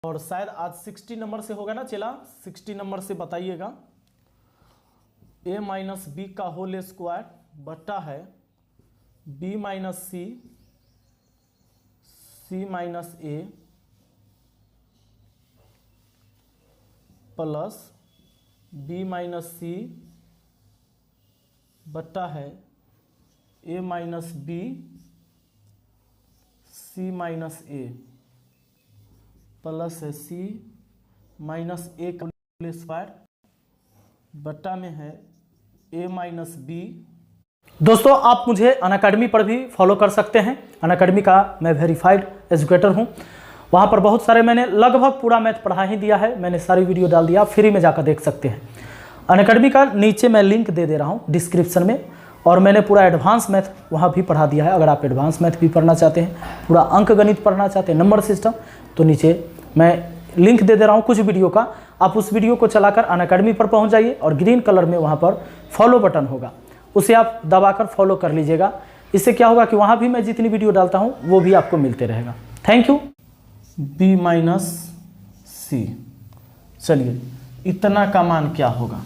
और शायद आज 60 नंबर से होगा ना चला, 60 नंबर से बताइएगा। a माइनस बी का होल स्क्वायर बटा है b minus C, C minus A plus b minus C बटा है a minus B C minus A plus है सी माइनस ए का होल स्क्वायर बट्टा में है a माइनस बी। दोस्तों आप मुझे अनअकैडमी पर भी फॉलो कर सकते हैं। अनअकैडमी का मैं वेरीफाइड एजुकेटर हूं। वहां पर बहुत सारे मैंने लगभग पूरा मैथ पढ़ा ही दिया है, मैंने सारी वीडियो डाल दिया, फ्री में जाकर देख सकते हैं। अनअकैडमी का नीचे मैं लिंक दे रहा हूं डिस्क्रिप्शन में, और मैंने पूरा एडवांस मैथ वहाँ भी पढ़ा दिया है। अगर आप एडवांस मैथ भी पढ़ना चाहते हैं, पूरा अंक गणित पढ़ना चाहते हैं, नंबर सिस्टम, तो नीचे मैं लिंक दे रहा हूँ कुछ वीडियो का। आप उस वीडियो को चलाकर अनअकैडमी पर पहुँच जाइए और ग्रीन कलर में वहाँ पर फॉलो बटन होगा, उसे आप दबाकर फॉलो कर लीजिएगा। इससे क्या होगा कि वहाँ भी मैं जितनी वीडियो डालता हूँ वो भी आपको मिलते रहेगा। Thank you. b माइनस सी, चलिए इतना का मान क्या होगा।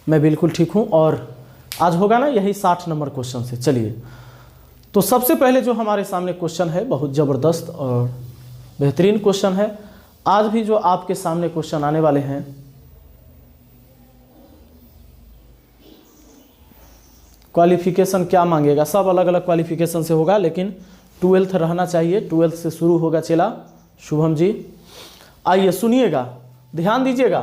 मैं बिल्कुल ठीक हूँ और आज होगा ना यही 60 नंबर क्वेश्चन से। चलिए तो सबसे पहले जो हमारे सामने क्वेश्चन है बहुत ज़बरदस्त और बेहतरीन क्वेश्चन है। आज भी जो आपके सामने क्वेश्चन आने वाले हैं क्वालिफिकेशन क्या मांगेगा, सब अलग अलग क्वालिफिकेशन से होगा, लेकिन 12th रहना चाहिए। 12th से शुरू होगा चला शुभम जी। आइए सुनिएगा, ध्यान दीजिएगा।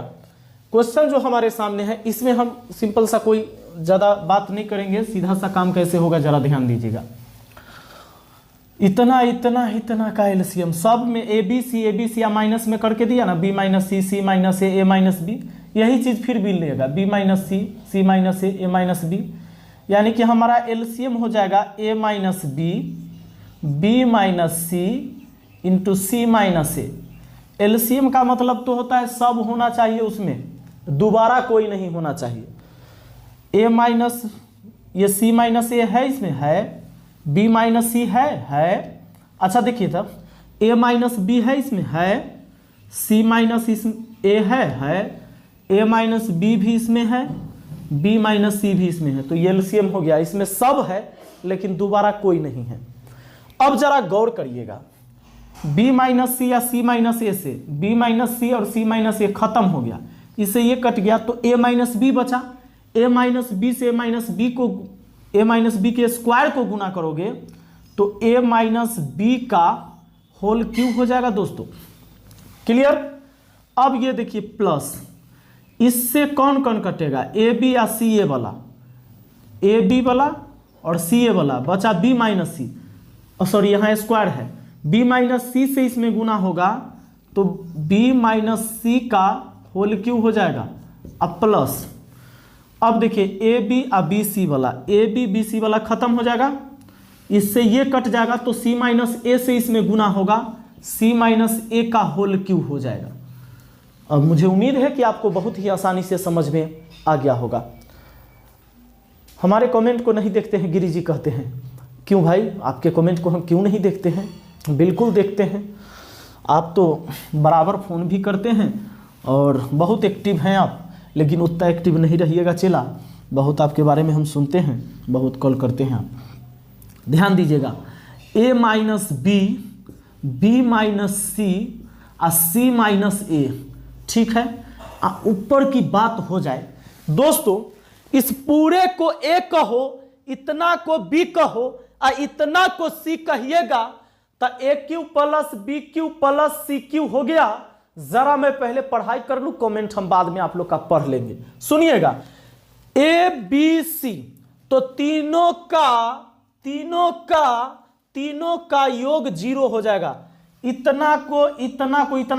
क्वेश्चन जो हमारे सामने है इसमें हम सिंपल सा कोई ज़्यादा बात नहीं करेंगे, सीधा सा काम कैसे होगा जरा ध्यान दीजिएगा। इतना इतना इतना का एलसीएम सब में ए बी सी या माइनस में करके दिया ना, बी माइनस सी माइनस ए माइनस बी, यही चीज़ फिर भी लेगा बी माइनस सी माइनस ए माइनस बी, यानी कि हमारा एलसीएम हो जाएगा ए माइनस बी माइनस सी इंटू सी माइनस ए। एलसीएम का मतलब तो होता है सब होना चाहिए उसमें, दोबारा कोई नहीं होना चाहिए। ए माइनस ये सी माइनस ए है, इसमें है, बी माइनस सी है। अच्छा देखिए तब ए माइनस बी है, इसमें है, सी माइनस ए है, ए माइनस बी भी इसमें है, बी माइनस सी भी इसमें है, तो ये एलसीएम हो गया। इसमें सब है लेकिन दोबारा कोई नहीं है। अब जरा गौर करिएगा, बी माइनस सी या सी माइनस ए से बी माइनस सी और सी माइनस ए खत्म हो गया, इससे ये कट गया तो ए माइनस बी बचा। ए माइनस बी से ए माइनस बी के स्क्वायर को गुना करोगे तो ए माइनस बी का होल क्यूब हो जाएगा दोस्तों। क्लियर। अब ये देखिए प्लस, इससे कौन कौन कटेगा, ए बी या सी ए वाला, ए बी वाला और सी ए वाला, बचा बी माइनस सी, सॉरी यहाँ स्क्वायर है, बी माइनस सी से इसमें गुना होगा तो बी माइनस सी का होल क्यूब हो जाएगा। अब प्लस, अब देखिए ए बी और बी सी वाला, ए बी बी सी वाला खत्म हो जाएगा, इससे ये कट जाएगा तो सी माइनस ए से इसमें गुना होगा, सी माइनस ए का होल क्यूब हो जाएगा। अब मुझे उम्मीद है कि आपको बहुत ही आसानी से समझ में आ गया होगा। हमारे कमेंट को नहीं देखते हैं, गिरी जी कहते हैं। क्यों भाई, आपके कमेंट को हम क्यों नहीं देखते हैं? बिल्कुल देखते हैं। आप तो बराबर फ़ोन भी करते हैं और बहुत एक्टिव हैं आप, लेकिन उतना एक्टिव नहीं रहिएगा चला, बहुत आपके बारे में हम सुनते हैं, बहुत कॉल करते हैं आप। ध्यान दीजिएगा, ए माइनस बी माइनस सी और सी माइनस ए, ठीक है। ऊपर की बात हो जाए दोस्तों, इस पूरे को ए कहो, इतना को बी कहो और इतना को सी कहिएगा तो ए Q plus B Q plus C Q हो गया। जरा मैं पहले पढ़ाई कर लूं, कमेंट हम बाद में आप लोग का पढ़ लेंगे। सुनिएगा, ए बी सी तो तीनों का योग 0 हो जाएगा। इतना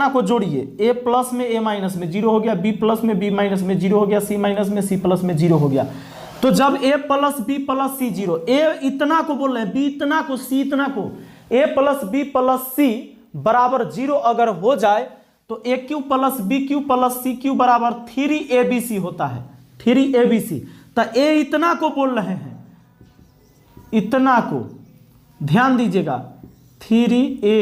को जोड़िए, ए प्लस में ए माइनस में 0 हो गया, बी प्लस में बी माइनस में 0 हो गया, सी माइनस में सी प्लस में 0 हो गया। तो जब ए प्लस बी प्लस सी 0, ए इतना को बोल रहे हैं, बी इतना को, सी इतना को, ए प्लस बी प्लस सी बराबर 0 अगर हो जाए तो ए Q plus B Q plus C Q बराबर 3abc होता है, 3abc। तो ए इतना को बोल रहे हैं, इतना को ध्यान दीजिएगा, 3a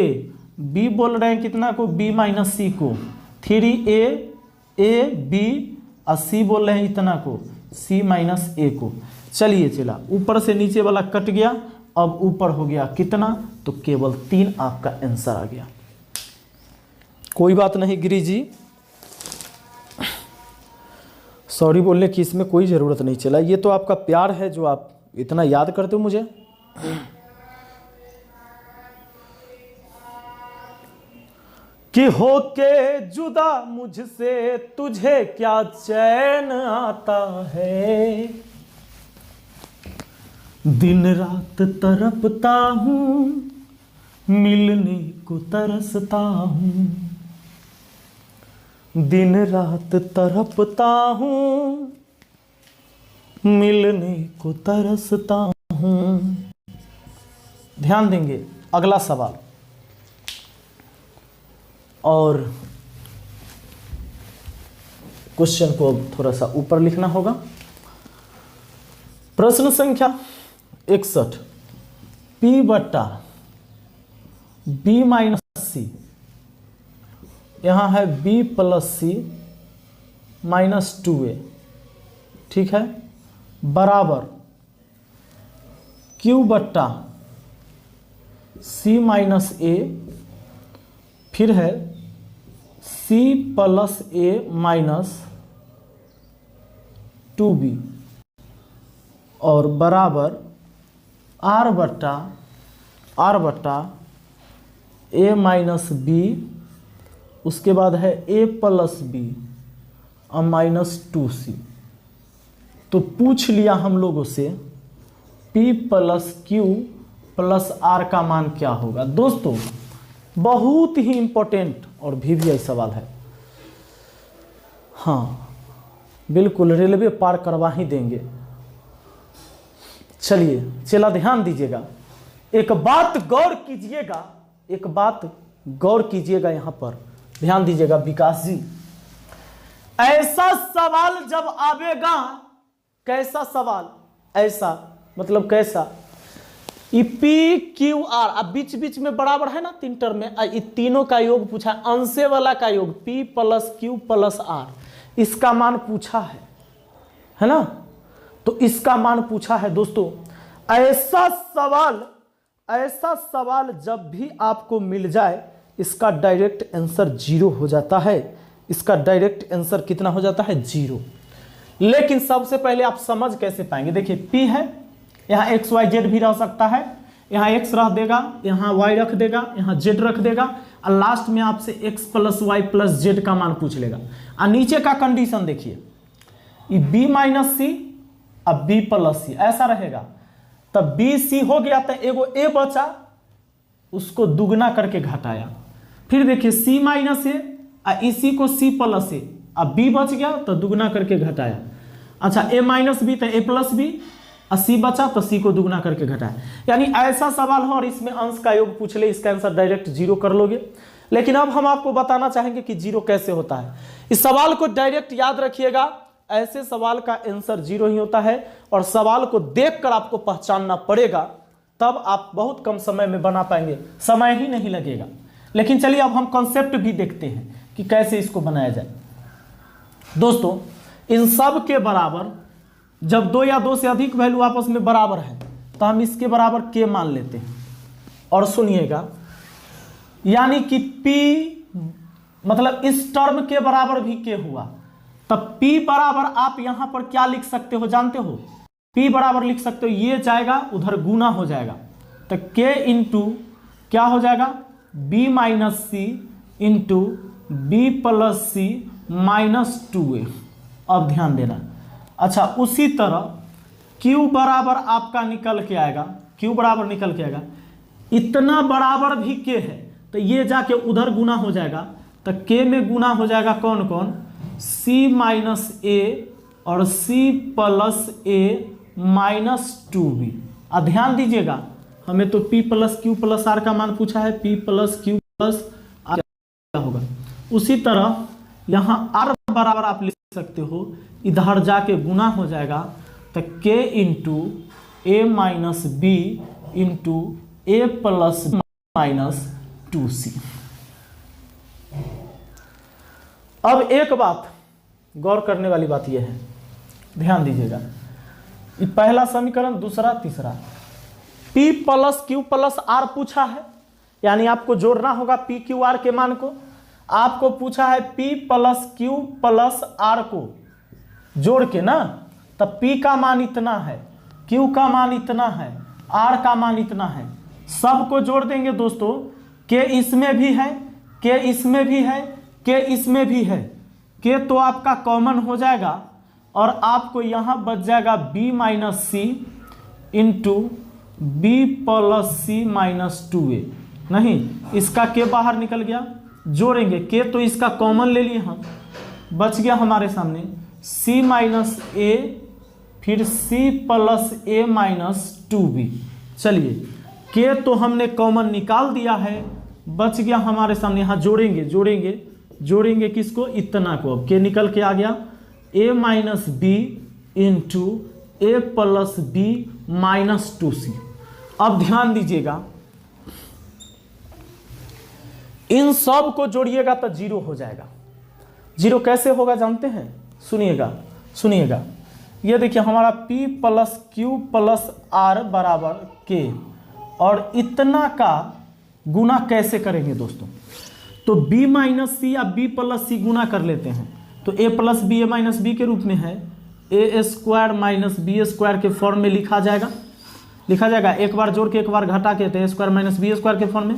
बी बोल रहे हैं कितना को, बी माइनस सी को, 3a बी और सी बोल रहे हैं इतना को, सी माइनस ए को। चलिए चला, ऊपर से नीचे वाला कट गया, अब ऊपर हो गया कितना, तो केवल 3 आपका आंसर आ गया। कोई बात नहीं गिरी जी, सॉरी बोलने की इसमें कोई ज़रूरत नहीं। चला, ये तो आपका प्यार है जो आप इतना याद करते हो मुझे। कि होके जुदा मुझसे तुझे क्या चैन आता है, दिन रात तड़पता हूँ मिलने को तरसता हूँ, दिन रात तड़पता हूँ मिलने को तरसता हूँ। ध्यान देंगे अगला सवाल, और क्वेश्चन को अब थोड़ा सा ऊपर लिखना होगा। प्रश्न संख्या 61, P बट्टा B माइनस सी, यहाँ है B प्लस सी माइनस 2a, ठीक है, बराबर Q बट्टा C माइनस ए, फिर है C प्लस ए माइनस 2b, और बराबर R बट्टा a माइनस बी, उसके बाद है a प्लस बी और माइनस 2c। तो पूछ लिया हम लोगों से P plus Q plus R का मान क्या होगा। दोस्तों बहुत ही इंपॉर्टेंट और VVI सवाल है, हाँ बिल्कुल रेलवे पार करवा ही देंगे। चलिए चला, ध्यान दीजिएगा, एक बात गौर कीजिएगा, एक बात गौर कीजिएगा, यहां पर ध्यान दीजिएगा विकास जी। ऐसा सवाल जब आवेगा, कैसा सवाल, ऐसा मतलब कैसा, पी क्यू आर, अब बीच बीच में बराबर है ना 3 टर्म में, ये तीनों का योग पूछा, अंशे वाला का योग P plus Q plus R, इसका मान पूछा है ना, तो इसका मान पूछा है। दोस्तों ऐसा सवाल जब भी आपको मिल जाए, इसका डायरेक्ट आंसर 0 हो जाता है, इसका डायरेक्ट आंसर कितना हो जाता है, 0। लेकिन सबसे पहले आप समझ कैसे पाएंगे, देखिए P है, यहाँ एक्स वाई जेड भी रह सकता है, यहाँ x रख देगा, यहाँ y रख देगा, यहाँ z रख देगा, और लास्ट में आपसे x plus Y plus Z का मान पूछ लेगा। और नीचे का कंडीशन देखिए, ये b माइनस सी अब b प्लस सी ऐसा रहेगा, तब b c हो गया, तो एगो a बचा, उसको दुगना करके घटाया, फिर देखिए c माइनस ए और इसी को c प्लस ए, अब b बच गया तो दुगना करके घटाया, अच्छा a माइनस बी तो a प्लस बी, 80 बचा तो C को दुगना करके घटाया। यानी ऐसा सवाल हो और इसमें अंश का योग पूछ ले, इसका आंसर डायरेक्ट 0 कर लोगे। लेकिन अब हम आपको बताना चाहेंगे कि 0 कैसे होता है। इस सवाल को डायरेक्ट याद रखिएगा, ऐसे सवाल का आंसर 0 ही होता है, और सवाल को देखकर आपको पहचानना पड़ेगा, तब आप बहुत कम समय में बना पाएंगे, समय ही नहीं लगेगा। लेकिन चलिए अब हम कॉन्सेप्ट भी देखते हैं कि कैसे इसको बनाया जाए। दोस्तों इन सब के बराबर, जब 2 या 2 से अधिक वैल्यू आपस में बराबर है, तो हम इसके बराबर k मान लेते हैं। और सुनिएगा, यानी कि p मतलब इस टर्म के बराबर भी k हुआ, तब p बराबर आप यहां पर क्या लिख सकते हो जानते हो, p बराबर लिख सकते हो, ये जाएगा उधर गुना हो जाएगा, तो k इंटू क्या हो जाएगा, b माइनस सी इंटू बी प्लस सी माइनस 2a। अब ध्यान देना, अच्छा उसी तरह Q बराबर आपका निकल के आएगा, Q बराबर निकल के आएगा, इतना बराबर भी K है, तो ये जाके उधर गुना हो जाएगा, तो K में गुना हो जाएगा कौन कौन, C माइनस ए और C प्लस ए माइनस 2b। अब ध्यान दीजिएगा, हमें तो P plus Q plus R का मान पूछा है, P plus Q plus R क्या होगा। उसी तरह यहाँ R बराबर आप लिख सकते हो, इधर जाके गुना हो जाएगा, तो k into A minus B into A plus minus 2c। अब एक बात गौर करने वाली बात यह है, ध्यान दीजिएगा, ये पहला समीकरण, दूसरा, तीसरा, p plus Q plus R पूछा है, यानी आपको जोड़ना होगा p क्यू आर के मान को। आपको पूछा है p plus Q plus R को जोड़ के ना, तब p का मान इतना है, q का मान इतना है, r का मान इतना है, सबको जोड़ देंगे दोस्तों। k इसमें भी है, k इसमें भी है, k इसमें भी है, k तो आपका कॉमन हो जाएगा और आपको यहां बच जाएगा b माइनस सी इंटू बी प्लस सी माइनस 2a। नहीं, इसका k बाहर निकल गया, जोड़ेंगे k तो इसका कॉमन ले लिए हम, बच गया हमारे सामने c माइनस a, फिर c plus a minus 2b। चलिए k तो हमने कॉमन निकाल दिया है, बच गया हमारे सामने, यहाँ जोड़ेंगे जोड़ेंगे जोड़ेंगे किसको, इतना को। अब k निकल के आ गया a minus B into A plus B minus 2c। अब ध्यान दीजिएगा, इन सब को जोड़िएगा तो जीरो हो जाएगा। जीरो कैसे होगा जानते हैं, सुनिएगा सुनिएगा, ये देखिए हमारा p plus Q plus R बराबर k, और इतना का गुना कैसे करेंगे दोस्तों, तो b माइनस सी या b प्लस सी गुना कर लेते हैं, तो a plus B A minus B के रूप में है, A square minus B square के फॉर्म में लिखा जाएगा, एक बार जोड़ के एक बार घटा के, तो स्क्वायर माइनस बी स्क्वायर के फॉर्म में।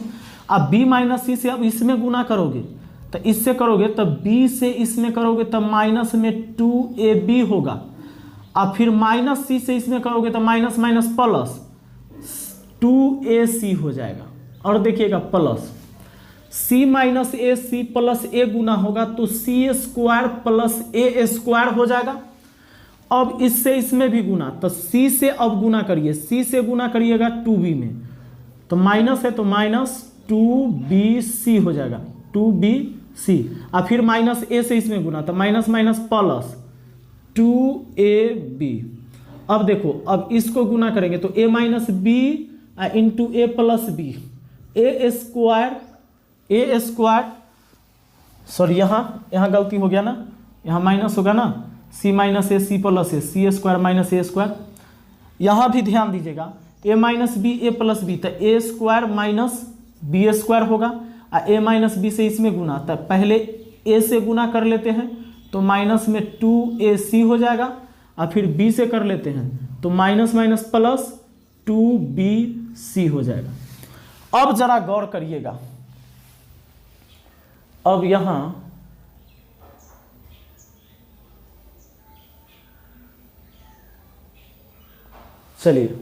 अब b माइनस सी से अब इसमें गुना करोगे, तो इससे करोगे तब b से इसमें करोगे तब माइनस में 2ab होगा, अब फिर माइनस सी से इसमें करोगे तो माइनस माइनस प्लस 2ac हो जाएगा। और देखिएगा plus c minus A C plus ए गुना होगा तो सी स्क्वायर प्लस ए स्क्वायर हो जाएगा। अब इससे इसमें भी गुना, तो c से अब गुना करिए, c से गुना करिएगा 2b में, तो माइनस है तो माइनस 2bc हो जाएगा, 2bc। और फिर माइनस a से इसमें गुना, तो माइनस माइनस प्लस 2ab। अब देखो, अब इसको गुना करेंगे तो a minus B into A plus B, A square, sorry यहाँ गलती हो गया ना, यहाँ माइनस होगा ना, c minus A C plus A, C square minus A square. यहाँ भी ध्यान दीजिएगा, a minus B A plus B, तो A square minus B square होगा, और a माइनस बी से इसमें गुना, तो पहले a से गुना कर लेते हैं तो माइनस में 2ac हो जाएगा, और फिर b से कर लेते हैं तो माइनस माइनस प्लस 2bc हो जाएगा। अब जरा गौर करिएगा, अब यहां चलिए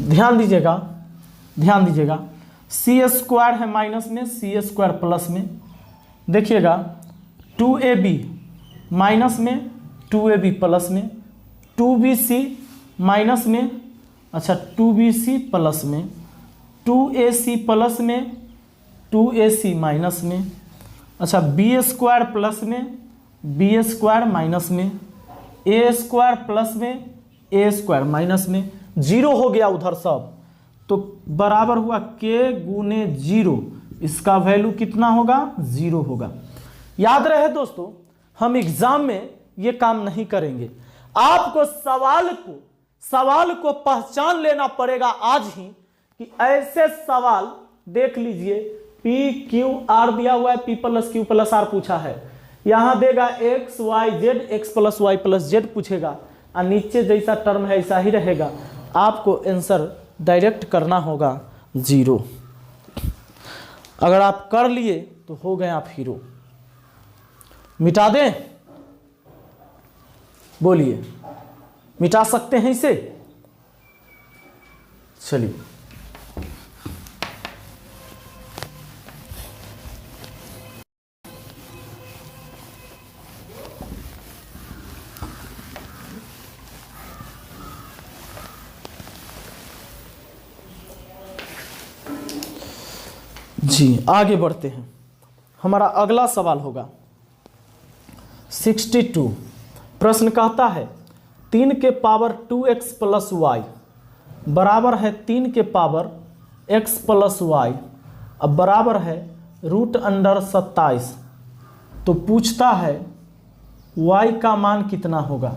ध्यान दीजिएगा, सी स्क्वायर है माइनस में, सी स्क्वायर प्लस में, देखिएगा 2ab माइनस में, 2ab प्लस में, 2bc माइनस में, अच्छा 2bc प्लस में, 2ac प्लस में, 2ac माइनस में, अच्छा b स्क्वायर प्लस में, b स्क्वायर माइनस में, a स्क्वायर प्लस में, a स्क्वायर माइनस में, जीरो हो गया उधर सब, तो बराबर हुआ k गुने जीरो, इसका वैल्यू कितना होगा, जीरो होगा। याद रहे दोस्तों, हम एग्जाम में ये काम नहीं करेंगे, आपको सवाल को पहचान लेना पड़ेगा आज ही, कि ऐसे सवाल देख लीजिए, पी क्यू आर दिया हुआ है, P plus Q plus R पूछा है, यहां देगा X Y Z, X plus Y plus Z पूछेगा, और नीचे जैसा टर्म है ऐसा ही रहेगा, आपको आंसर डायरेक्ट करना होगा जीरो। अगर आप कर लिए तो हो गए आप हीरो। मिटा दें, बोलिए मिटा सकते हैं इसे, चलिए जी आगे बढ़ते हैं। हमारा अगला सवाल होगा 62। प्रश्न कहता है 3 के पावर 2x प्लस वाई बराबर है 3 के पावर x प्लस वाई, अब बराबर है √27। तो पूछता है y का मान कितना होगा,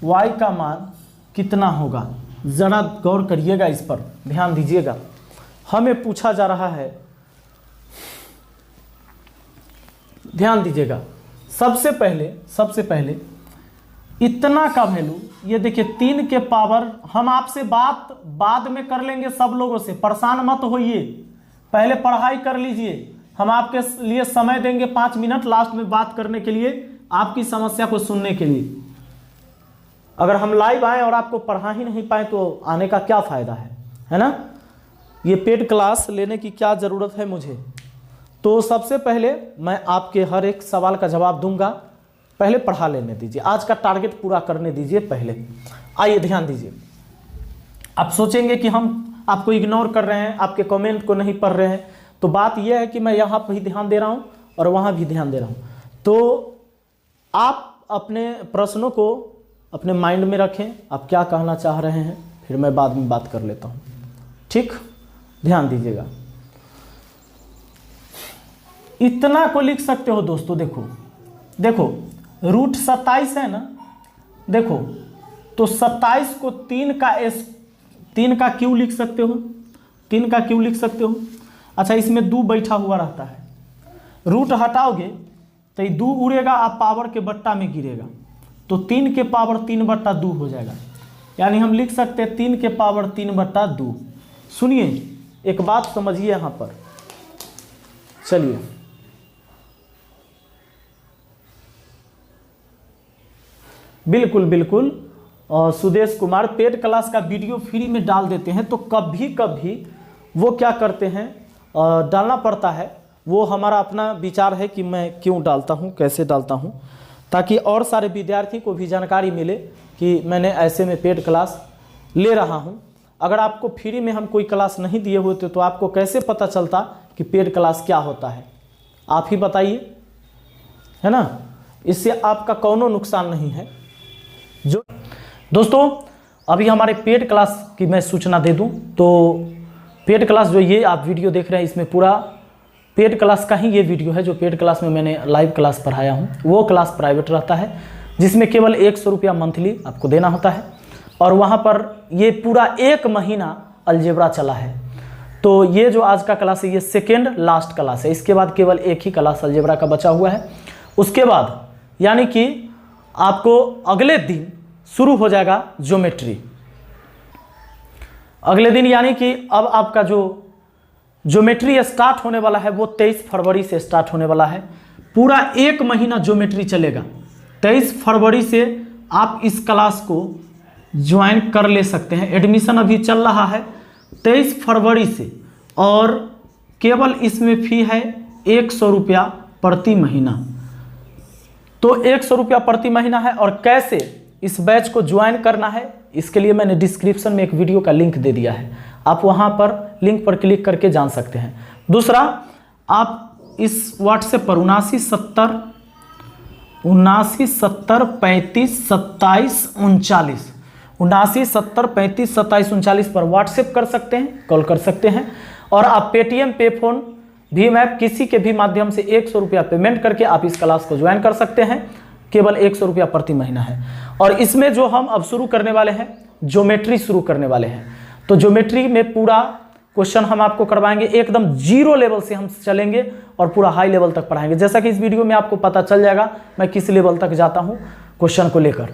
y का मान कितना होगा। ज़रा गौर करिएगा, इस पर ध्यान दीजिएगा। हमें पूछा जा रहा है, ध्यान दीजिएगा। सबसे पहले इतना का वैल्यू, ये देखिए 3 के पावर, हम आपसे बात बाद में कर लेंगे सब लोगों से, परेशान मत होइए, पहले पढ़ाई कर लीजिए। हम आपके लिए समय देंगे 5 मिनट लास्ट में बात करने के लिए, आपकी समस्या को सुनने के लिए। अगर हम लाइव आए और आपको पढ़ा ही नहीं पाए तो आने का क्या फ़ायदा है ना। ये पेड क्लास लेने की क्या ज़रूरत है मुझे। तो सबसे पहले मैं आपके हर एक सवाल का जवाब दूंगा, पहले पढ़ा लेने दीजिए, आज का टारगेट पूरा करने दीजिए पहले। आइए ध्यान दीजिए। आप सोचेंगे कि हम आपको इग्नोर कर रहे हैं, आपके कमेंट को नहीं पढ़ रहे हैं, तो बात यह है कि मैं यहाँ भी ध्यान दे रहा हूँ और वहाँ भी ध्यान दे रहा हूँ। तो आप अपने प्रश्नों को अपने माइंड में रखें, आप क्या कहना चाह रहे हैं, फिर मैं बाद में बात कर लेता हूँ, ठीक। ध्यान दीजिएगा। इतना को लिख सकते हो दोस्तों, देखो √27 है ना, देखो तो 27 को 3 का क्यों लिख सकते हो, 3 का क्यों लिख सकते हो। अच्छा, इसमें 2 बैठा हुआ रहता है, रूट हटाओगे तो ये 2 उड़ेगा, आप पावर के बट्टा में गिरेगा, तो 3 के पावर 3/2 हो जाएगा। यानी हम लिख सकते हैं 3 के पावर 3/2। सुनिए, एक बात समझिए यहाँ पर, चलिए बिल्कुल सुदेश कुमार पेड क्लास का वीडियो फ्री में डाल देते हैं, तो कभी कभी वो क्या करते हैं, डालना पड़ता है। वो हमारा अपना विचार है कि मैं क्यों डालता हूँ, कैसे डालता हूँ, ताकि और सारे विद्यार्थी को भी जानकारी मिले कि मैंने ऐसे में पेड क्लास ले रहा हूँ। अगर आपको फ्री में हम कोई क्लास नहीं दिए होते तो आपको कैसे पता चलता कि पेड क्लास क्या होता है, आप ही बताइए, है ना। इससे आपका कोनो नुकसान नहीं है। जो दोस्तों अभी हमारे पेड क्लास की मैं सूचना दे दूं, तो पेड क्लास जो ये आप वीडियो देख रहे हैं, इसमें पूरा पेड क्लास का ही ये वीडियो है। जो पेड क्लास में मैंने लाइव क्लास पढ़ाया हूँ, वो क्लास प्राइवेट रहता है, जिसमें केवल 100 रुपया मंथली आपको देना होता है, और वहाँ पर ये पूरा 1 महीना अलजेब्रा चला है। तो ये जो आज का क्लास है, ये सेकेंड लास्ट क्लास है, इसके बाद केवल एक ही क्लास अलजेब्रा का बचा हुआ है। उसके बाद यानी कि आपको अगले दिन शुरू हो जाएगा ज्योमेट्री, अगले दिन, यानी कि अब आपका जो ज्योमेट्री स्टार्ट होने वाला है वो 23 फरवरी से स्टार्ट होने वाला है। पूरा 1 महीना ज्योमेट्री चलेगा। 23 फरवरी से आप इस क्लास को ज्वाइन कर ले सकते हैं। एडमिशन अभी चल रहा है 23 फरवरी से, और केवल इसमें फ़ी है 100 रुपया प्रति महीना। तो 100 रुपया प्रति महीना है। और कैसे इस बैच को ज्वाइन करना है, इसके लिए मैंने डिस्क्रिप्शन में एक वीडियो का लिंक दे दिया है, आप वहां पर लिंक पर क्लिक करके जान सकते हैं। दूसरा, आप इस व्हाट्सएप पर 7970 35 27 39 7970 35 27 39 पर व्हाट्सएप कर सकते हैं, कॉल कर सकते हैं। और आप पेटीएम, पे फोन, भीम ऐप किसी के भी माध्यम से 100 रुपया पेमेंट करके आप इस क्लास को ज्वाइन कर सकते हैं। केवल 100 रुपया प्रति महीना है। और इसमें जो हम अब शुरू करने वाले हैं, ज्योमेट्री शुरू करने वाले हैं। तो ज्योमेट्री में पूरा क्वेश्चन हम आपको करवाएंगे, एकदम 0 लेवल से हम चलेंगे और पूरा हाई लेवल तक पढ़ाएंगे। जैसा कि इस वीडियो में आपको पता चल जाएगा मैं किस लेवल तक जाता हूं क्वेश्चन को लेकर।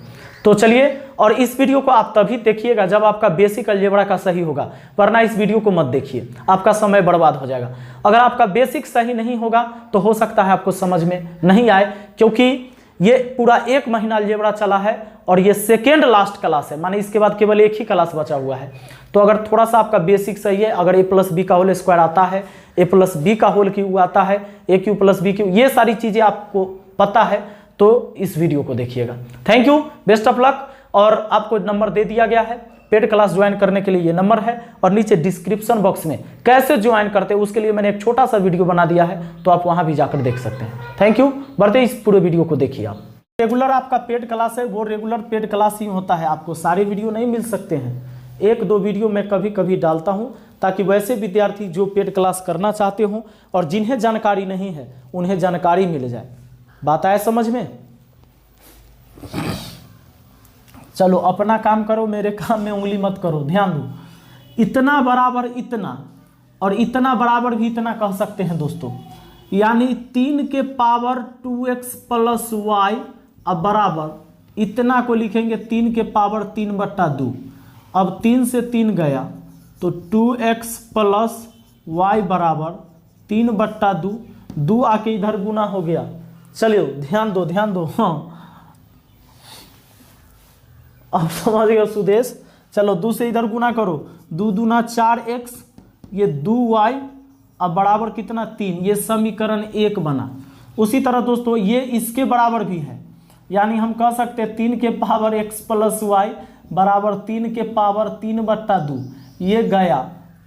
तो चलिए, और इस वीडियो को आप तभी देखिएगा जब आपका बेसिक अलजेब्रा का सही होगा, वरना इस वीडियो को मत देखिए, आपका समय बर्बाद हो जाएगा। अगर आपका बेसिक सही नहीं होगा तो हो सकता है आपको समझ में नहीं आए, क्योंकि ये पूरा 1 महीना अलजेब्रा चला है और ये सेकेंड लास्ट क्लास है, माने इसके बाद केवल एक ही क्लास बचा हुआ है। तो अगर थोड़ा सा आपका बेसिक सही है, अगर a+b का होल स्क्वायर आता है, a+b का होल क्यूब आता है, a3+b, ये सारी चीज़ें आपको पता है, तो इस वीडियो को देखिएगा। Thank you, best of luck. और आपको नंबर दे दिया गया है पेड क्लास ज्वाइन करने के लिए, ये नंबर है, और नीचे डिस्क्रिप्शन बॉक्स में कैसे ज्वाइन करते हैं उसके लिए मैंने एक छोटा सा वीडियो बना दिया है, तो आप वहां भी जाकर देख सकते हैं। थैंक यू, बढ़ते इस पूरे वीडियो को देखिए। आप रेगुलर आपका पेड क्लास है, वो रेगुलर पेड क्लास ही होता है, आपको सारे वीडियो नहीं मिल सकते हैं। एक दो वीडियो मैं कभी कभी डालता हूँ, ताकि वैसे विद्यार्थी जो पेड क्लास करना चाहते हों और जिन्हें जानकारी नहीं है उन्हें जानकारी मिल जाए। बात आया समझ में? चलो अपना काम करो, मेरे काम में उंगली मत करो, ध्यान दो। इतना बराबर इतना और इतना बराबर भी इतना कह सकते हैं दोस्तों, यानी 3 के पावर 2x प्लस वाई अब बराबर इतना को लिखेंगे 3 के पावर 3/2। अब 3 से 3 गया तो 2x प्लस वाई बराबर 3/2। 2 आके इधर गुना हो गया। चलिए ध्यान दो ध्यान दो, हाँ अब समझ गए सुदेश। चलो 2 से इधर गुना करो, 2 दूना 4x, ये 2y अब बराबर कितना 3, ये समीकरण 1 बना। उसी तरह दोस्तों ये इसके बराबर भी है, यानी हम कह सकते हैं 3 के पावर x प्लस वाई बराबर 3 के पावर 3/2। ये गया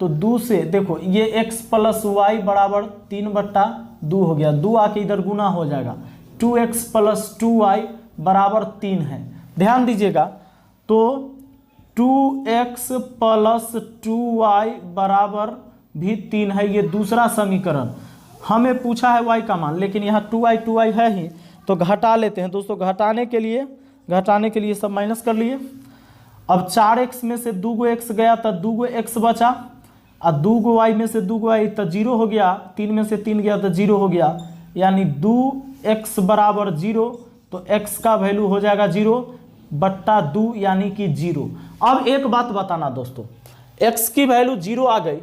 तो 2 से देखो ये x प्लस वाई बराबर 3/2 हो गया। 2 आके इधर गुना हो जाएगा, 2x प्लस 2y बराबर 3 है। ध्यान दीजिएगा, तो 2x प्लस 2y बराबर भी 3 है, ये दूसरा समीकरण। हमें पूछा है y का मान, लेकिन यहाँ 2y है ही, तो घटा लेते हैं दोस्तों। घटाने के लिए सब माइनस कर लिए। अब 4x में से 2 x गया तो 2 x बचा, और 2 y में से 2 y तो 0 हो गया, 3 में से 3 गया तो 0 हो गया, यानी 2x बराबर 0, तो x का वैल्यू हो जाएगा 0/2 यानी कि 0। अब एक बात बताना दोस्तों, x की वैल्यू 0 आ गई,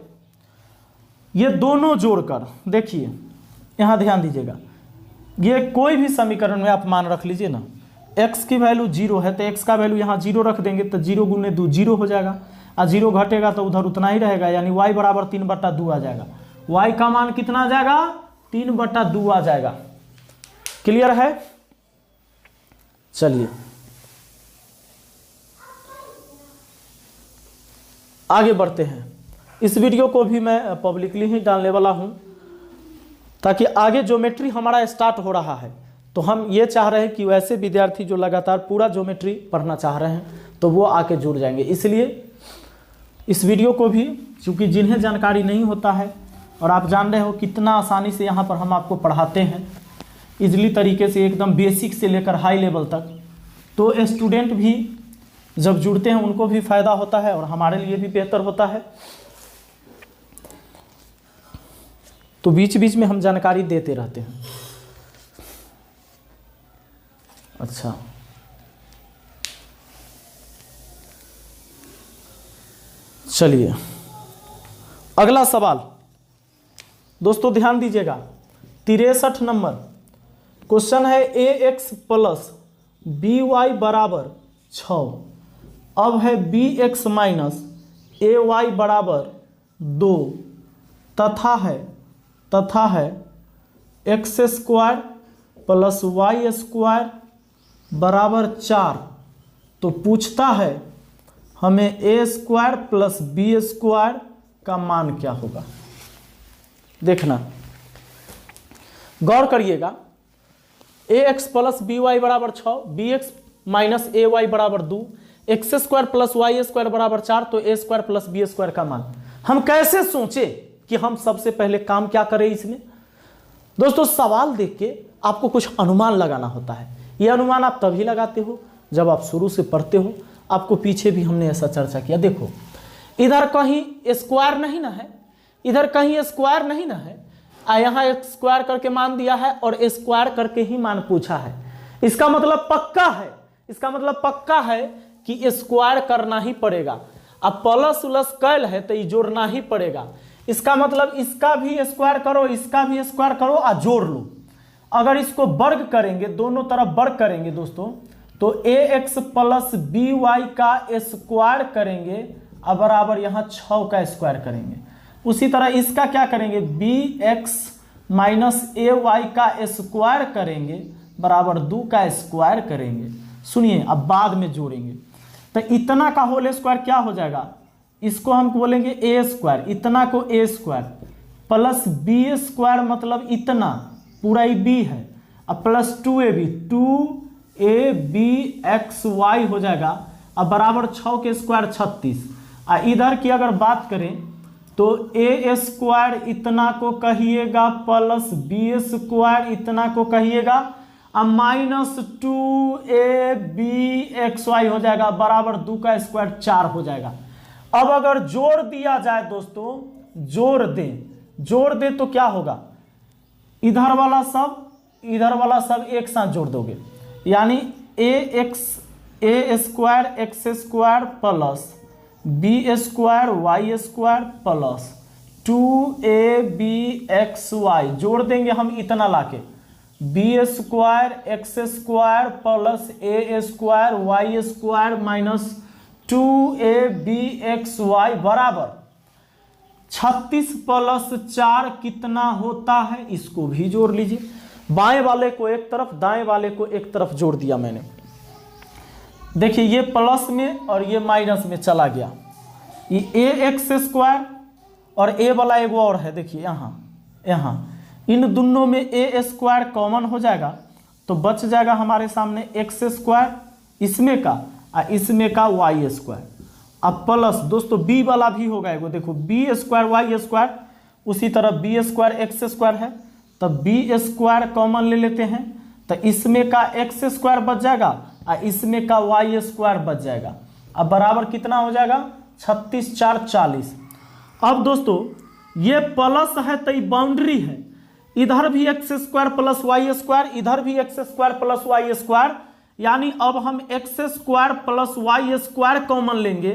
ये दोनों जोड़कर देखिए, यहाँ ध्यान दीजिएगा, ये कोई भी समीकरण में आप मान रख लीजिए ना, x की वैल्यू 0 है तो x का वैल्यू यहाँ 0 रख देंगे तो 0 गुने 2 0 हो जाएगा, और 0 घटेगा तो उधर उतना ही रहेगा, यानी y बराबर 3/2 आ जाएगा। y का मान कितना आ जाएगा? 3/2 आ जाएगा। क्लियर है? चलिए आगे बढ़ते हैं। इस वीडियो को भी मैं पब्लिकली ही डालने वाला हूं, ताकि आगे ज्योमेट्री हमारा स्टार्ट हो रहा है, तो हम ये चाह रहे हैं कि वैसे विद्यार्थी जो लगातार पूरा ज्योमेट्री पढ़ना चाह रहे हैं तो वो आके जुड़ जाएंगे। इसलिए इस वीडियो को भी, चूँकि जिन्हें जानकारी नहीं होता है, और आप जान रहे हो कितना आसानी से यहाँ पर हम आपको पढ़ाते हैं इजली तरीके से, एकदम बेसिक से लेकर हाई लेवल तक, तो स्टूडेंट भी जब जुड़ते हैं उनको भी फ़ायदा होता है और हमारे लिए भी बेहतर होता है। तो बीच बीच में हम जानकारी देते रहते हैं। अच्छा, चलिए अगला सवाल दोस्तों ध्यान दीजिएगा, 63 नंबर क्वेश्चन है, ax प्लस by बराबर 6। अब है bx माइनस ay बराबर 2 तथा है X square plus Y square बराबर 4। तो पूछता है हमें A square plus B square का मान क्या होगा। देखना, गौर करिएगा, A X plus B Y बराबर 6, B X minus A Y बराबर 2, X square plus Y square बराबर 4, तो A square plus B square का मान हम कैसे सोचे कि हम सबसे पहले काम क्या करें इसमें। दोस्तों सवाल देख के आपको कुछ अनुमान लगाना होता है। यह अनुमान आप तभी लगाते हो जब आप शुरू से पढ़ते हो। आपको पीछे भी हमने ऐसा चर्चा किया। देखो इधर कहीं स्क्वायर नहीं ना है, इधर कहीं स्क्वायर नहीं ना है, यहाँ स्क्वायर करके मान दिया है और स्क्वायर करके ही मान पूछा है। इसका मतलब पक्का है कि स्क्वायर करना ही पड़ेगा। अब प्लस उलस कैल है तो ये जोड़ना ही पड़ेगा। इसका मतलब इसका भी स्क्वायर करो, इसका भी स्क्वायर करो और जोड़ लो। अगर इसको वर्ग करेंगे, दोनों तरफ वर्ग करेंगे दोस्तों, तो ए एक्स प्लस बी वाई का स्क्वायर करेंगे और बराबर यहाँ 6 का स्क्वायर करेंगे। उसी तरह इसका क्या करेंगे, B X minus A Y का स्क्वायर करेंगे बराबर 2 का स्क्वायर करेंगे। सुनिए अब बाद में जोड़ेंगे तो इतना का होल स्क्वायर क्या हो जाएगा, इसको हम बोलेंगे ए स्क्वायर, इतना को ए स्क्वायर प्लस बी स्क्वायर मतलब इतना पूरा ही बी है, अब plus 2ab 2ab x Y हो जाएगा। अब बराबर 6 के स्क्वायर 36, इधर की अगर बात करें तो ए स्क्वायर इतना को कहिएगा प्लस बी स्क्वायर इतना को कहिएगा माइनस 2ab(xy) हो जाएगा बराबर 2 का स्क्वायर 4 हो जाएगा। अब अगर जोड़ दिया जाए दोस्तों, जोड़ दे तो क्या होगा, इधर वाला सब एक साथ जोड़ दोगे, यानी a square x square plus B square Y square plus 2ab(xy) जोड़ देंगे हम इतना लाके b square x square plus a square Y square minus 2ab(xy) बराबर 36 प्लस 4 कितना होता है, इसको भी जोड़ लीजिए। बाएं वाले को एक तरफ, दाएं वाले को एक तरफ जोड़ दिया मैंने। देखिए ये प्लस में और ये माइनस में चला गया, ये ए एक्स स्क्वायर और ए वाला एक और है, देखिए यहाँ इन दोनों में ए स्क्वायर कॉमन हो जाएगा तो बच जाएगा हमारे सामने एक्स स्क्वायर इसमें का और इसमें का वाई स्क्वायर। अब प्लस दोस्तों बी वाला भी होगा एगो, देखो बी स्क्वायर वाई स्क्वायर, उसी तरह बी स्क्वायर एक्स स्क्वायर है तो बी स्क्वायर कॉमन ले लेते हैं तो इसमें का एक्स स्क्वायर बच जाएगा और इसमें का वाई स्क्वायर बच जाएगा। अब बराबर कितना हो जाएगा 36 4 40। अब दोस्तों ये प्लस है तो ये बाउंड्री है, इधर भी X square plus Y square, इधर भी X square plus Y square, यानी अब हम X square plus Y square common लेंगे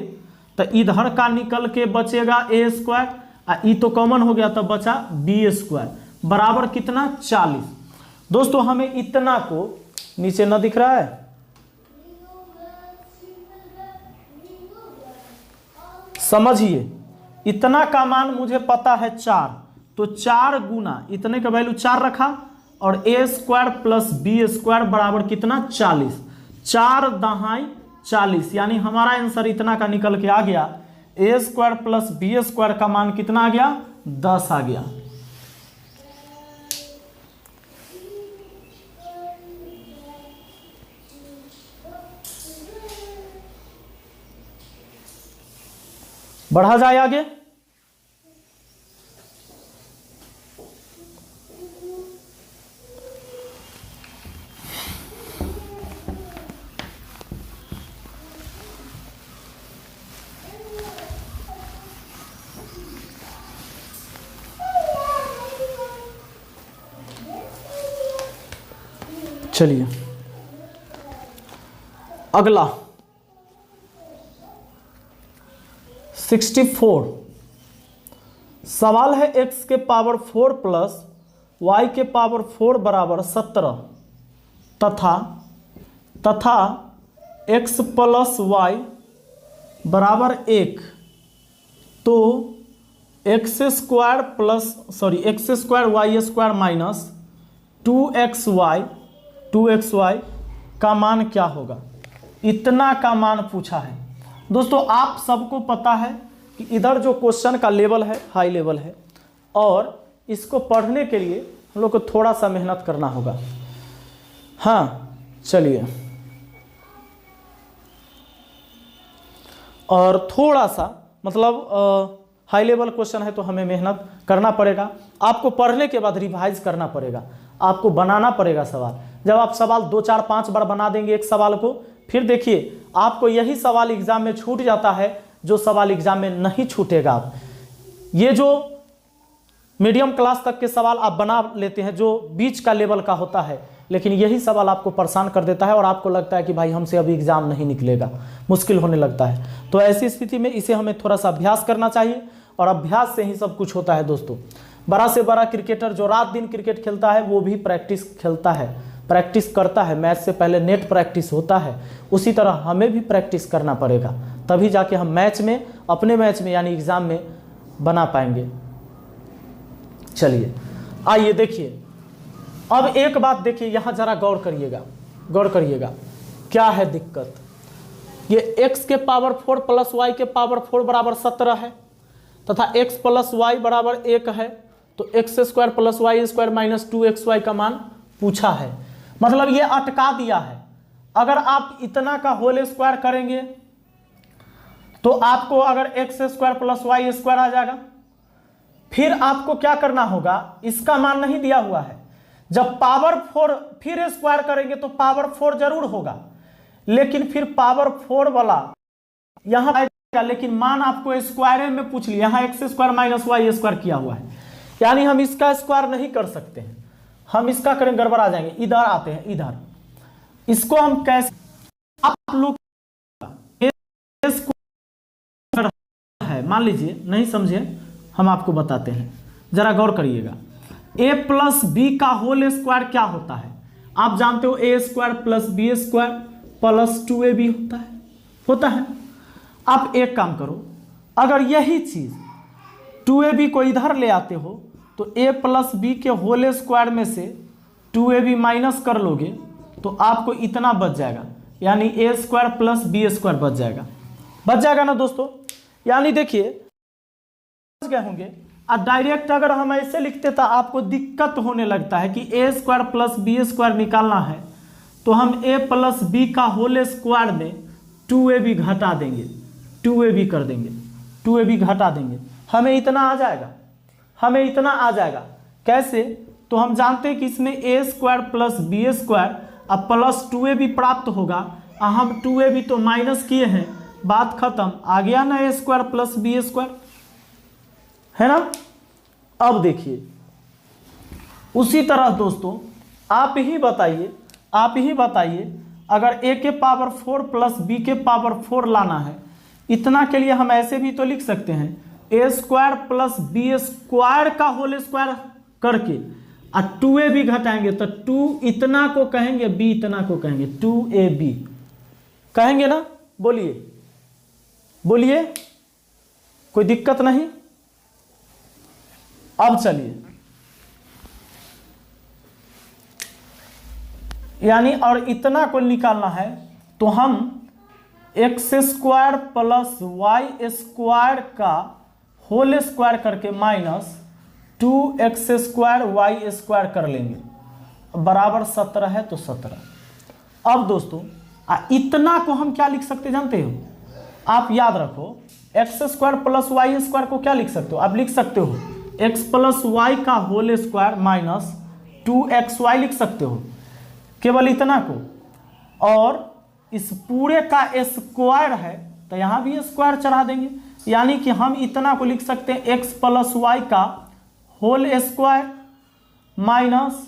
तो इधर का निकल के बचेगा ए स्क्वायर और ई तो कॉमन हो गया तो बचा बी स्क्वायर बराबर कितना 40। दोस्तों हमें इतना को नीचे न दिख रहा है, समझिए इतना का मान मुझे पता है 4, तो 4 गुना इतने का वैल्यू 4 रखा और ए स्क्वायर प्लस बी स्क्वायर बराबर कितना 40, 4 दहाई 40, यानी हमारा आंसर इतना का निकल के आ गया ए स्क्वायर प्लस बी स्क्वायर का मान कितना आ गया 10 आ गया। बढ़ा जाए आगे। चलिए अगला 64 सवाल है x के पावर 4 प्लस y के पावर 4 बराबर 17 तथा x प्लस y बराबर 1, तो X square Y square minus 2xy का मान क्या होगा, इतना का मान पूछा है। दोस्तों आप सबको पता है कि इधर जो क्वेश्चन का लेवल है हाई लेवल है और इसको पढ़ने के लिए हम लोग को थोड़ा सा मेहनत करना होगा। हाँ चलिए, और थोड़ा सा मतलब हाई लेवल क्वेश्चन है तो हमें मेहनत करना पड़ेगा, आपको पढ़ने के बाद रिवाइज करना पड़ेगा, आपको बनाना पड़ेगा सवाल। जब आप सवाल 2 4 5 बार बना देंगे एक सवाल को, फिर देखिए आपको यही सवाल एग्जाम में छूट जाता है जो सवाल एग्जाम में नहीं छूटेगा। आप ये जो मीडियम क्लास तक के सवाल आप बना लेते हैं जो बीच का लेवल का होता है, लेकिन यही सवाल आपको परेशान कर देता है और आपको लगता है कि भाई हमसे अभी एग्जाम नहीं निकलेगा, मुश्किल होने लगता है। तो ऐसी स्थिति में इसे हमें थोड़ा सा अभ्यास करना चाहिए और अभ्यास से ही सब कुछ होता है। दोस्तों बड़ा से बड़ा क्रिकेटर जो रात दिन क्रिकेट खेलता है वो भी प्रैक्टिस खेलता है, प्रैक्टिस करता है, मैच से पहले नेट प्रैक्टिस होता है। उसी तरह हमें भी प्रैक्टिस करना पड़ेगा, तभी जाके हम मैच में, अपने मैच में यानी एग्जाम में बना पाएंगे। चलिए आइए देखिए, अब एक बात देखिए, यहाँ जरा गौर करिएगा क्या है दिक्कत। ये x के पावर 4 प्लस y के पावर 4 बराबर 17 है तथा x प्लस y बराबर 1 है, तो X square plus Y square minus 2xy का मान पूछा है। मतलब ये अटका दिया है। अगर आप इतना का होल स्क्वायर करेंगे तो आपको अगर x square plus Y square आ जाएगा। फिर आपको क्या करना होगा, इसका मान नहीं दिया हुआ है, जब पावर 4 फिर स्क्वायर करेंगे तो पावर 4 जरूर होगा, लेकिन फिर पावर 4 वाला यहां आएगा, लेकिन मान आपको स्क्वायर में पूछ लिया, यहां X square minus Y square किया हुआ है, यानी हम इसका स्क्वायर नहीं कर सकते हैं, हम इसका करें गड़बड़ आ जाएंगे। इधर आते हैं, इधर इसको हम कैसे, आप लोग है, मान लीजिए नहीं समझे, हम आपको बताते हैं, जरा गौर करिएगा। a प्लस बी का होल स्क्वायर क्या होता है, आप जानते हो a square plus B square plus 2ab होता है। आप एक काम करो, अगर यही चीज 2ab को इधर ले आते हो तो a प्लस बी के होल स्क्वायर में से 2ab माइनस कर लोगे तो आपको इतना बच जाएगा, यानी a square plus B square बच जाएगा ना दोस्तों। यानी देखिए समझ गए होंगे। और डायरेक्ट अगर हम ऐसे लिखते तो आपको दिक्कत होने लगता है कि a square plus B square निकालना है, तो हम a प्लस बी का होल स्क्वायर में 2ab घटा देंगे, 2ab कर देंगे, 2ab घटा देंगे, हमें इतना आ जाएगा। कैसे, तो हम जानते हैं कि इसमें a square plus B square अब प्लस 2ab प्राप्त होगा, और हम 2ab तो माइनस किए हैं, बात खत्म, आ गया ना a square plus B square, है ना। अब देखिए उसी तरह दोस्तों आप ही बताइए अगर a के पावर 4 प्लस बी के पावर 4 लाना है, इतना के लिए हम ऐसे भी तो लिख सकते हैं, a square plus B square का होल स्क्वायर करके और 2ab घटाएंगे तो 2 इतना को कहेंगे, b इतना को कहेंगे, 2ab कहेंगे ना। बोलिए कोई दिक्कत नहीं। अब चलिए, यानी और इतना को निकालना है तो हम X square plus Y square का होल स्क्वायर करके माइनस 2x स्क्वायर वाई स्क्वायर कर लेंगे, बराबर 17 है तो 17। अब दोस्तों इतना को हम क्या लिख सकते जानते हो, आप याद रखो, X square plus Y square को क्या लिख सकते हो, आप लिख सकते हो x प्लस वाई का होल स्क्वायर माइनस 2xy लिख सकते हो, केवल इतना को, और इस पूरे का स्क्वायर है तो यहाँ भी स्क्वायर चढ़ा देंगे, यानी कि हम इतना को लिख सकते हैं x प्लस वाई का होल स्क्वायर माइनस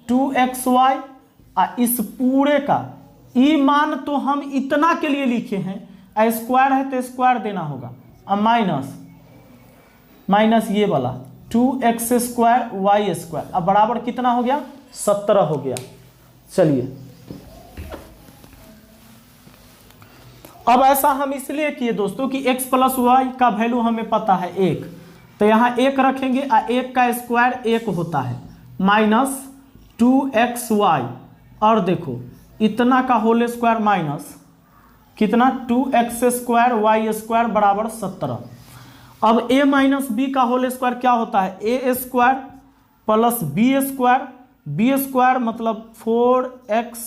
2xy, और इस पूरे का ई मान तो हम इतना के लिए लिखे हैं, स्क्वायर है तो स्क्वायर देना होगा, और माइनस ये वाला 2x स्क्वायर वाई स्क्वायर, अब बराबर कितना हो गया, 17 हो गया। चलिए अब ऐसा हम इसलिए किए दोस्तों कि x प्लस वाई का वैल्यू हमें पता है 1, तो यहाँ 1 रखेंगे, और 1 का स्क्वायर 1 होता है, माइनस 2xy, और देखो इतना का होल स्क्वायर माइनस कितना 2x स्क्वायर वाई स्क्वायर बराबर 17। अब a माइनस बी का होल स्क्वायर क्या होता है, a square plus B square मतलब 4x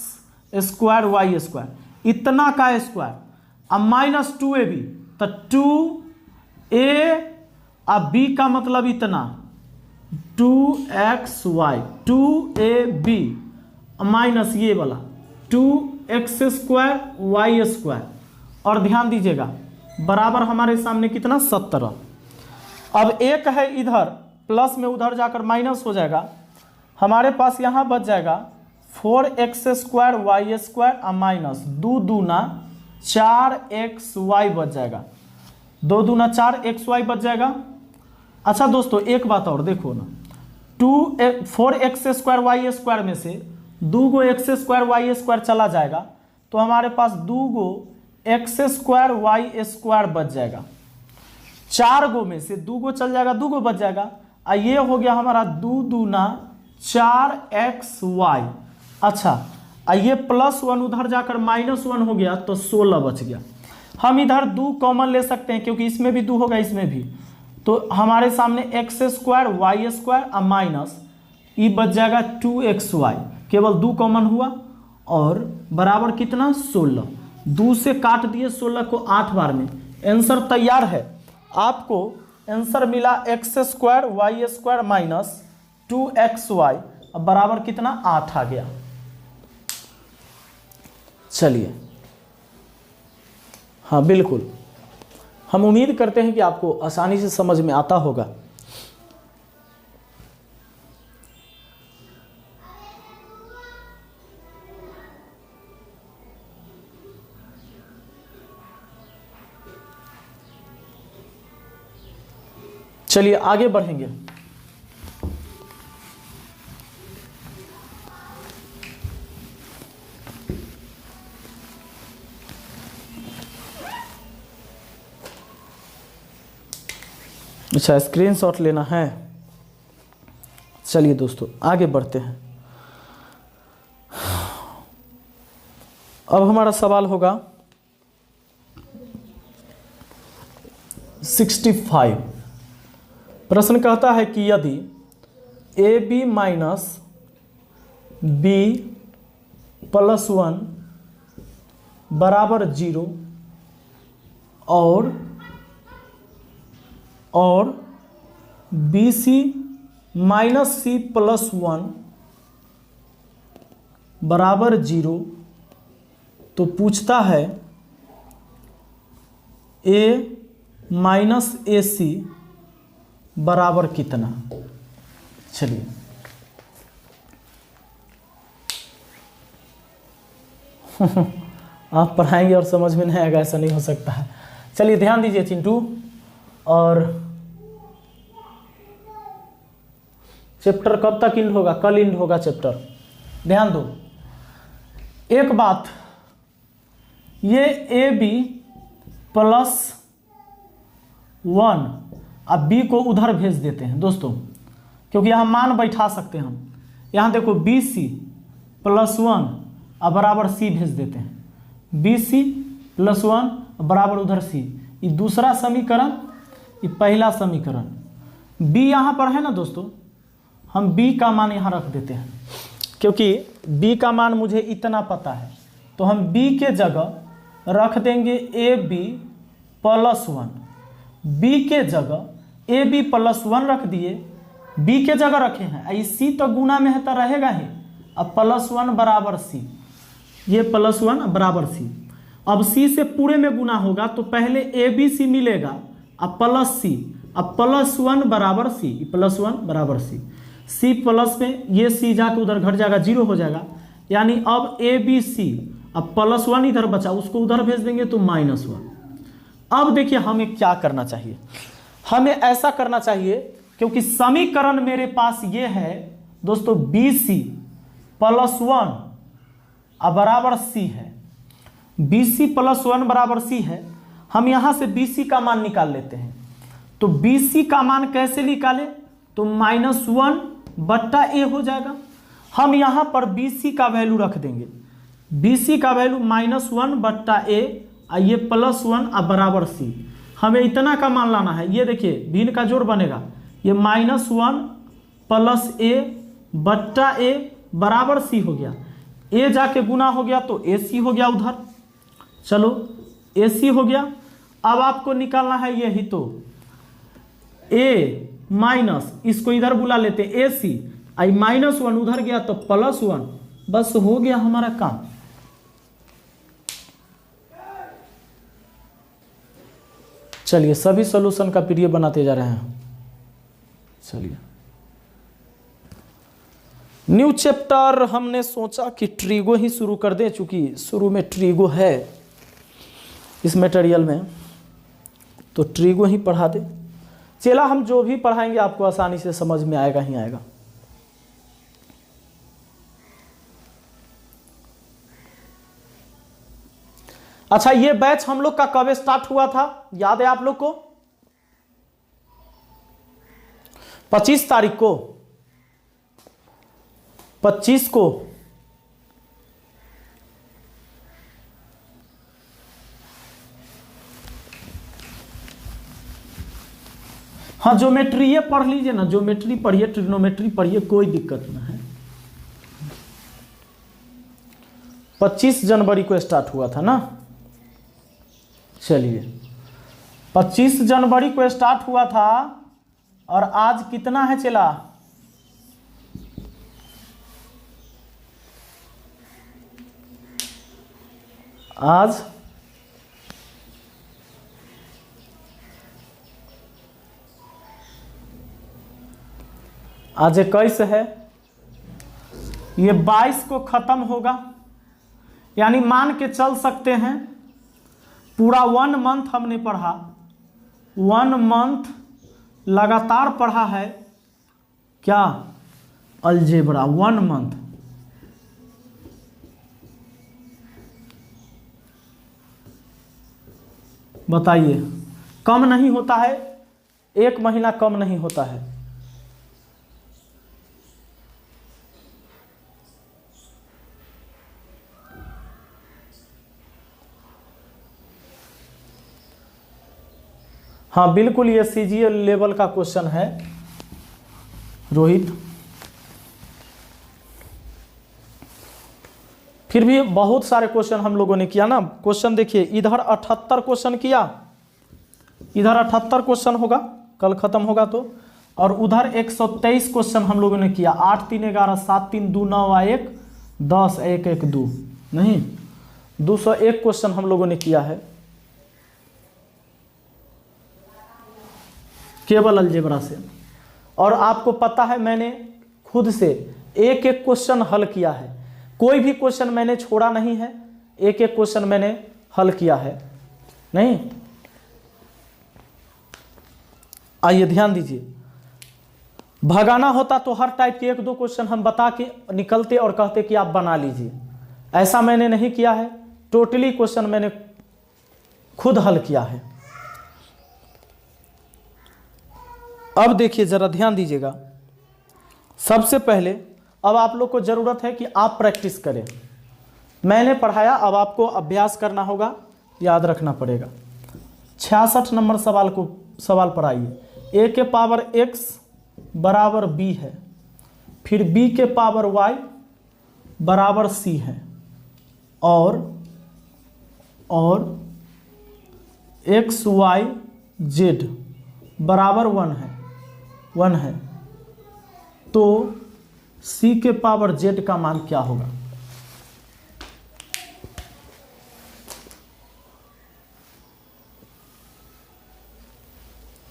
स्क्वायर वाई स्क्वायर, इतना का स्क्वायर, अब माइनस 2ab, तो 2a अब b का मतलब इतना 2xy 2ab माइनस ये वाला 2x स्क्वायर वाई स्क्वायर, और ध्यान दीजिएगा बराबर हमारे सामने कितना 17। अब एक है इधर प्लस में, उधर जाकर माइनस हो जाएगा, हमारे पास यहाँ बच जाएगा 4x स्क्वायर वाई स्क्वायर और माइनस 2 दूना 4xy बच जाएगा, 2 दूना 4xy बच जाएगा। अच्छा दोस्तों एक बात और देखो ना, 4x स्क्वायर वाई स्क्वायर में से 2 गो x स्क्वायर वाई स्क्वायर चला जाएगा, तो हमारे पास 2 गो x स्क्वायर वाई स्क्वायर बच जाएगा, 4 गो में से 2 गो चल जाएगा, 2 गो बच जाएगा, और ये हो गया हमारा 2 दूना 4xy। अच्छा ये +1 उधर जाकर -1 हो गया तो 16 बच गया। हम इधर 2 कॉमन ले सकते हैं क्योंकि इसमें भी 2 होगा इसमें भी, तो हमारे सामने x स्क्वायर वाई स्क्वायर और माइनस ये बच जाएगा 2xy, केवल 2 कॉमन हुआ, और बराबर कितना 16, 2 से काट दिए 16 को 8 बार में, आंसर तैयार है। आपको आंसर मिला x² y² माइनस 2xy अब बराबर कितना 8 आ गया। चलिए, हाँ बिल्कुल, हम उम्मीद करते हैं कि आपको आसानी से समझ में आता होगा। चलिए आगे बढ़ेंगे। अच्छा, स्क्रीनशॉट लेना है। चलिए दोस्तों आगे बढ़ते हैं। अब हमारा सवाल होगा 65। प्रश्न कहता है कि यदि AB माइनस B प्लस 1 बराबर 0 और BC माइनस C प्लस 1 बराबर 0, तो पूछता है A माइनस AC बराबर कितना। चलिए, आप पढ़ाएंगे और समझ में नहीं आएगा, ऐसा नहीं हो सकता है। चलिए ध्यान दीजिए चिंटू, और चैप्टर कब तक इंड होगा? कल इंड होगा चैप्टर, ध्यान दो। एक बात, ये AB प्लस 1 अब B को उधर भेज देते हैं दोस्तों, क्योंकि यहाँ मान बैठा सकते हैं हम। यहाँ देखो BC प्लस 1 अब बराबर C भेज देते हैं। BC प्लस 1 बराबर उधर C, ये दूसरा समीकरण, ये पहला समीकरण। B यहाँ पर है ना दोस्तों, हम B का मान यहाँ रख देते हैं, क्योंकि B का मान मुझे इतना पता है, तो हम B के जगह रख देंगे AB प्लस 1। B के जगह AB प्लस 1 रख दिए, B के जगह रखे हैं, C तो गुना में है तो रहेगा ही। अब प्लस 1 बराबर C, ये प्लस 1 बराबर C। अब C से पूरे में गुना होगा तो पहले ABC मिलेगा, अब प्लस C, अब प्लस 1 बराबर C, प्लस 1 बराबर C प्लस में ये C जाके उधर घट जाएगा, 0 हो जाएगा। यानी अब ABC, अब प्लस 1 इधर बचा, उसको उधर भेज देंगे तो माइनस 1। अब देखिए हमें क्या करना चाहिए, हमें ऐसा करना चाहिए, क्योंकि समीकरण मेरे पास ये है दोस्तों, BC प्लस 1 अब बराबर C है। BC प्लस 1 बराबर C है। हम यहां से BC का मान निकाल लेते हैं। तो BC का मान कैसे निकालें? तो -1 बट्टा A हो जाएगा। हम यहां पर BC का वैल्यू रख देंगे, BC का वैल्यू -1 बट्टा A, ये प्लस 1 अब बराबर C। हमें इतना का मान लाना है। ये देखिए भिन्न का जोड़ बनेगा, ये -1 प्लस A बट्टा A बराबर C हो गया। A जाके गुना हो गया तो AC हो गया उधर। चलो AC हो गया। अब आपको निकालना है यही, तो A माइनस, इसको इधर बुला लेते AC, आई -1 उधर गया तो +1, बस हो गया हमारा काम। चलिए सभी सॉल्यूशन का पीडीएफ बनाते जा रहे हैं। चलिए न्यू चैप्टर, हमने सोचा कि ट्रीगो ही शुरू कर दें, चूंकि शुरू में ट्रीगो है इस मटेरियल में, तो ट्रीगो ही पढ़ा दे। चला हम जो भी पढ़ाएंगे आपको आसानी से समझ में आएगा ही आएगा। अच्छा, ये बैच हम लोग का कब स्टार्ट हुआ था, याद है आप लोग को? 25 तारीख को, 25 को। हाँ, ज्योमेट्री ये पढ़ लीजिए ना, ज्योमेट्री पढ़िए, ट्रिग्नोमेट्री पढ़िए, कोई दिक्कत ना है। 25 जनवरी को स्टार्ट हुआ था ना। चलिए 25 जनवरी को स्टार्ट हुआ था और आज कितना है चला? आज आज 21 है, ये 22 को खत्म होगा। यानी मान के चल सकते हैं पूरा 1 मंथ हमने पढ़ा, 1 मंथ लगातार पढ़ा है क्या? Algebra 1 month. बताइए, कम नहीं होता है, 1 महीना कम नहीं होता है। हाँ बिल्कुल, ये सीजीएल लेवल का क्वेश्चन है रोहित। फिर भी बहुत सारे क्वेश्चन हम लोगों ने किया ना। क्वेश्चन देखिए, इधर 78 क्वेश्चन किया, इधर 78 क्वेश्चन होगा, कल खत्म होगा तो, और उधर 123 क्वेश्चन हम लोगों ने किया। 8 3 11 7 3 2 9 1 10 1 1 2 नहीं 201 क्वेश्चन हम लोगों ने किया है केवल अलजेब्रा से। और आपको पता है मैंने खुद से एक एक क्वेश्चन हल किया है, कोई भी क्वेश्चन मैंने छोड़ा नहीं है, एक एक क्वेश्चन मैंने हल किया है। नहीं, आइए ध्यान दीजिए, भगाना होता तो हर टाइप के 1 2 क्वेश्चन हम बता के निकलते और कहते कि आप बना लीजिए। ऐसा मैंने नहीं किया है, टोटली क्वेश्चन मैंने खुद हल किया है। अब देखिए जरा ध्यान दीजिएगा, सबसे पहले अब आप लोग को जरूरत है कि आप प्रैक्टिस करें। मैंने पढ़ाया, अब आपको अभ्यास करना होगा, याद रखना पड़ेगा। 66 नंबर सवाल पर आइए। a के पावर x बराबर b है, फिर b के पावर y बराबर c है, और x y z बराबर 1 है, तो c के पावर z का मान क्या होगा?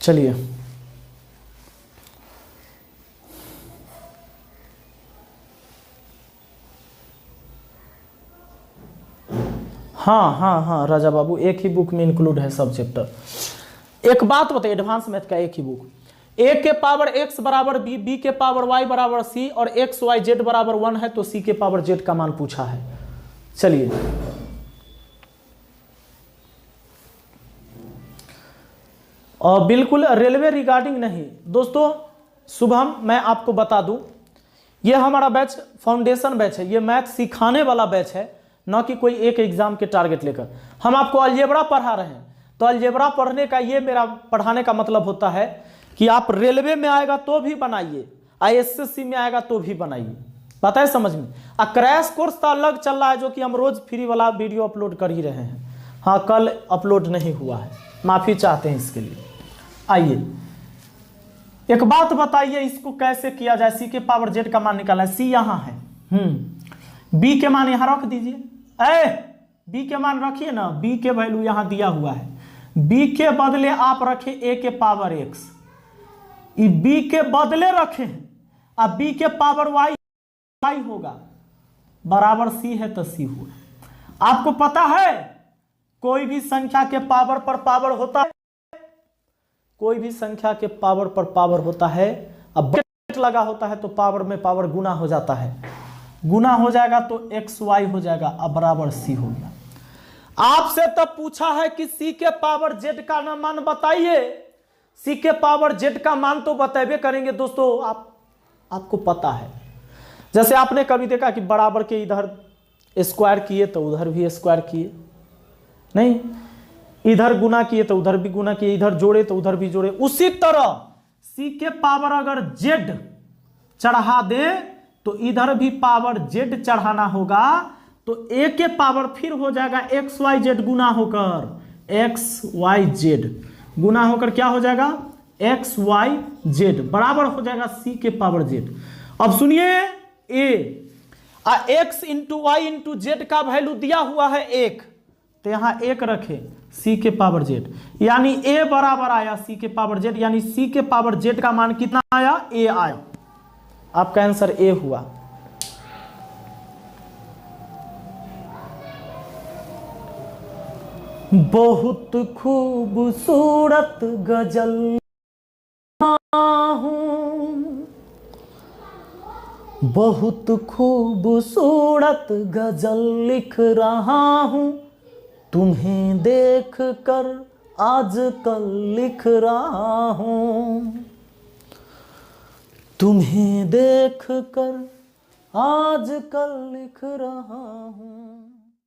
चलिए हाँ राजा बाबू, एक ही बुक में इंक्लूड है सब चैप्टर। एक बात बताइए, एडवांस मैथ का एक ही बुक, a के पावर x बराबर b, b के पावर y बराबर c और x y z बराबर 1 है, तो c के पावर z का मान पूछा है। चलिए और बिल्कुल रेलवे रिगार्डिंग नहीं दोस्तों। शुभम, मैं आपको बता दूं, ये हमारा बैच फाउंडेशन बैच है, ये मैथ सिखाने वाला बैच है, ना कि कोई एक एग्जाम के टारगेट लेकर। हम आपको अलजेब्रा पढ़ा रहे हैं, तो अलजेब्रा पढ़ने का ये मेरा पढ़ाने का मतलब होता है कि आप रेलवे में आएगा तो भी बनाइए, आईएसएससी में आएगा तो भी बनाइए। पता है समझ में? क्रैश कोर्स तो अलग चल रहा है, जो कि हम रोज फ्री वाला वीडियो अपलोड कर ही रहे हैं। हाँ, कल अपलोड नहीं हुआ है, माफी चाहते हैं इसके लिए। आइए एक बात बताइए, इसको कैसे किया जाए? सी के पावर जेड का मान निकालना है, सी यहाँ है, बी के मान यहाँ रख दीजिए। बी के मान रखिए ना, बी के वैल्यू यहाँ दिया हुआ है, बी के बदले आप रखे ए के पावर एक्स, बी के बदले रखे, अब बी के पावर वाई होगा, बराबर सी है तो सी हुआ। आपको पता है कोई भी संख्या के पावर पर पावर होता है, कोई भी संख्या के पावर पर पावर होता है, अब ब्रैकेट लगा होता है तो पावर में पावर गुना हो जाता है, गुना हो जाएगा तो एक्स वाई हो जाएगा, अब बराबर सी हो गया। आपसे तब पूछा है कि सी के पावर जेड का मान बताइए, सी के पावर जेड का मान तो बताइए करेंगे दोस्तों। आपको पता है, जैसे आपने कभी देखा कि बराबर के इधर स्क्वायर किए तो उधर भी स्क्वायर किए, नहीं, इधर गुना किए तो उधर भी गुना किए, इधर जोड़े तो उधर भी जोड़े। उसी तरह सी के पावर अगर जेड चढ़ा दे तो इधर भी पावर जेड चढ़ाना होगा, तो ए के पावर फिर हो जाएगा एक्स वाई जेड गुना होकर एक्स वाई जेड गुना होकर क्या हो जाएगा एक्स वाई जेड बराबर हो जाएगा सी के पावर जेड। अब सुनिए a x into y into z का वैल्यू दिया हुआ है 1, तो यहां 1 रखे सी के पावर जेड, यानी ए बराबर आया सी के पावर जेड, यानी सी के पावर जेड का मान कितना आया ए आया। आपका आंसर ए हुआ। बहुत खूबसूरत गजल हूँ, बहुत खूबसूरत गजल लिख रहा हूँ, तुम्हें देख कर आजकल लिख रहा हूँ, तुम्हें देख कर आजकल लिख रहा हूँ।